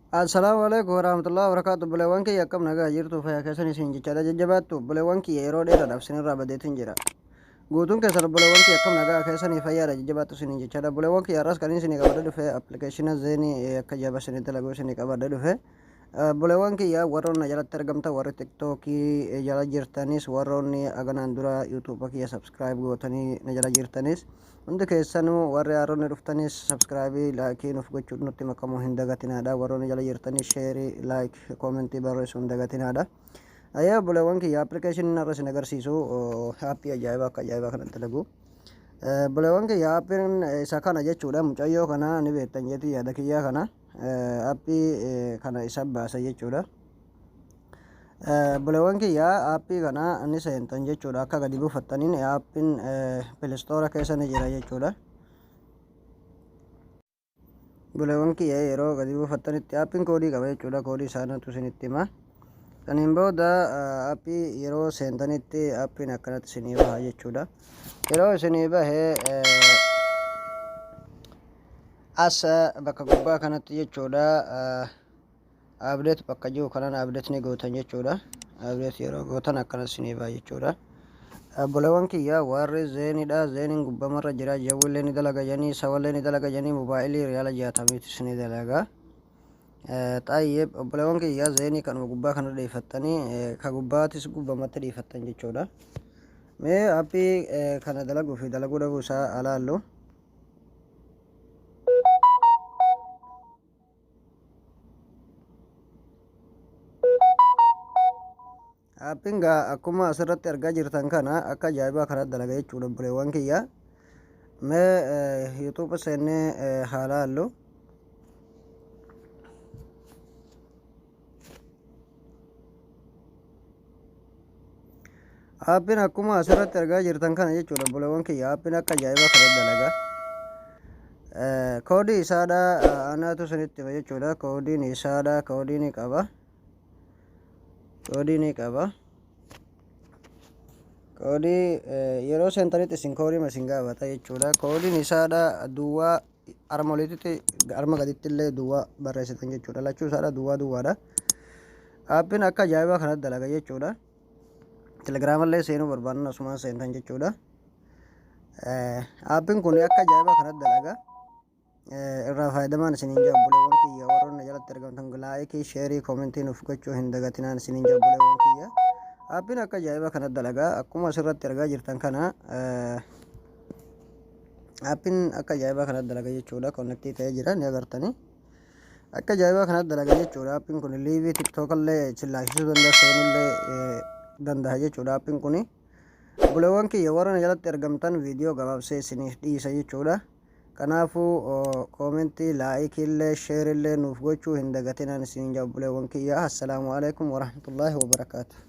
Assalamualaikum warahmatullahi wabarakatuh. Buleewwan kiyya akkam nagaa jirtu fayyaa keessan isin jechaadha jajjabaattu. Buleewwan kiyya yeroo dheeraadhaaf isinirraa badeetiin jira. Guutuun keessan buleewwan kiyya akkam nagaa keessanii fayyaadha jajjabaattu isin jechaadha. Buleewwan kiyya har'as kan isin qabadhe dhufe appilikeeshina zeenii akka jaba isin dalaguu isin qabadhe dhufe. Buleewwan kiyya warroonni jalatti argamta warri tiktookii jala jirtanis warroonni aganaan dura yuutuuba kiyya sabskiraayib gootanii na jala jirtanis hundi keessanuu warri haaronni dhuftanis sabskiraayibii laayikii nuuf gochuun nutti makamuu hin dagatinaadha. Warroonni jala jirtanis sheerii laayik koomentii barreessuu hin dagatinaadha. Ayyaa buleewwan kiyya appilikeeshiniin har'a isin agarsiisu aappii ajaa'ibaa akka ajaa'ibaa kanatti dalagu. Buleewwan kiyya aappiin isa kana jechuudha. Mucayyoo kana ni beektan jeetii yaada kiyyaa kana aappii kana isa baasa jechuudha. Buleewwan kiyya aappii kana ni seentan jechuudha. Akka gadi buufattaniin aappiin pileestoora keessa ni jira jechuudha. Buleewwan kiyya yeroo gadi buufattanitti aappiin koodii qaba jechuudha. Koodii isaaniitu isinitti hima. Saniin booda aappii yeroo seentanitti aappiin akkanatti isinii baha jechuudha. Yeroo isinii bahee as bakka gubbaa kanatti jechuudha. Abdeet bakka jiru kanan abdeet ni gootan jechuudha. Abdeet yeroo gootan akkanas isinii baha jechuudha. Buleewwan kiyya warri zeeniidha. Zeeniin gubbamarra jira. Jawwillee ni dalaga janii sawallee ni dalaga janii mobaayilii riyaala 60 ni dalaga. Xaayyeeb buleewwan kiyya zeenii kanuma gubbaa kana dhiifattanii ka gubbaatis gubbamatti dhiifattan jechuudha. Mee aappii kana dalaguu fi dalaguu dhabuu isaa alaallu. Aappiin akkuma asirratti argaa jirtan kana akka ajaa'ibaa kanatti dalaga jechuudha buleewwan kiyya. Mee yuutuuba seennee haalaallu. Aappiin akkuma asirratti argaa jirtan kana jechuudha buleewwan kiyya aappiin akka ajaa'ibaa kanatti dalaga. Koodii isaadha anaatu isinitti hima jechuudha. Koodiin isaadha koodii ni qaba. Koodii ni qaba. Koodii yeroo seentanitti isin koodii isin gaafata jechuudha. Koodiin isaadha duwwaa arma oliitti arma gaditti illee duwwaa barreessitan jechuudha. Lachuu isaadha duwwaa duwwaadha. Aappiin akka ajaa'ibaa kanatti dalaga jechuudha. Telegiraamallee seenuu barbaadan asumaan seentan jechuudha. Aappiin kun akka ajaa'ibaa kanatti dalaga. Irraa fayyadamaan isiniin jaa buleewwan kiyya warroonni jalatti argamtan laayikii sheerii koomentii nuuf gochuu hin dagatinaan isiniin jaa buleewwan kiyya. Aappiin akka ajaa'ibaa kanatti dalaga. Akkuma asirratti argaa jirtan kana aappiin akka ajaa'ibaa kanatti dalaga jechuudha. Konnektii ta'ee jira ni agartanii. Akka ajaa'ibaa kanatti dalaga jechuudha. Aappiin kun liivii tiktookallee chillaachisuu danda'a seenullee danda'a jechuudha. Aappiin kun buleewwan kiyya warroonni jalatti argamtan viidiyoo gabaabsee isiniif dhiisa jechuudha. Kanaafuu koomentii laayikillee sheerillee nuuf gochuu hin dagatinaan isiniin jaa buleewwan kiyya. Assalaamu alaikum warahmatullaahi wabarakaatuh.